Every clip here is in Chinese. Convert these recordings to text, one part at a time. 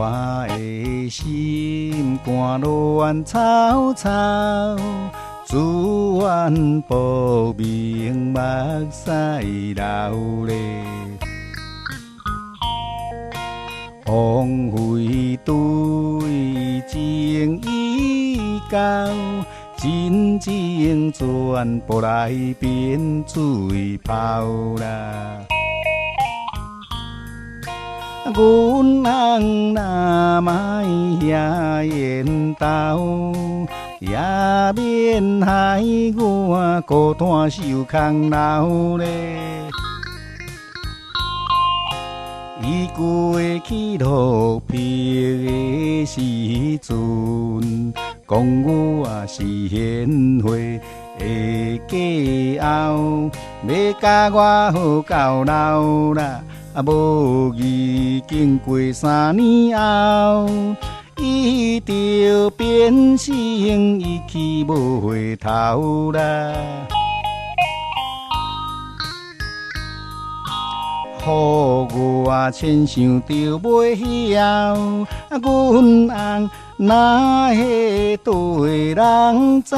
我的心肝乱草草，自愿报名目屎流咧。荒废对情已到，真情全部来变水泡啦。阮翁若卖遐缘投，也免害我孤单受空留咧。伊过去落魄的时阵，讲我是贤惠的家后，要甲我好到老啦。无意经过3年后，伊就变成一去无回头啦。予我亲像着袂晓，阮翁哪会对人走？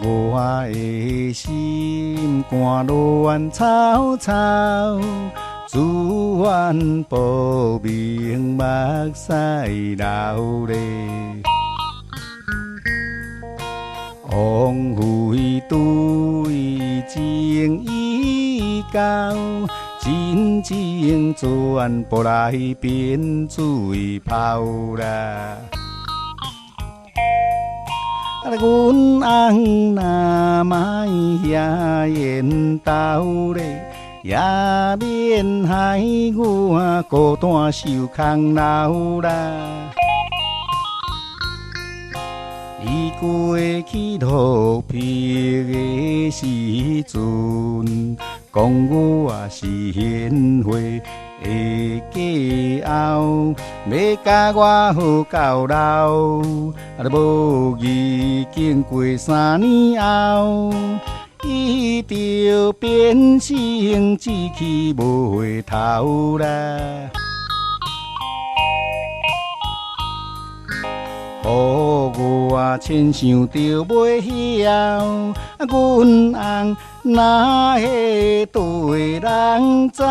我的心肝乱草草，自愿报名目屎流咧。荒废对情已到，真情全部来变水泡啦。阮翁若卖遐缘投咧，也免害我孤单受空留啦。伊过去落魄的时阵，讲我是贤惠的家后，要甲我好到老。无意经过3年后，伊就变成一去无回头啦。予我亲像着袂晓，阮翁哪会对人走？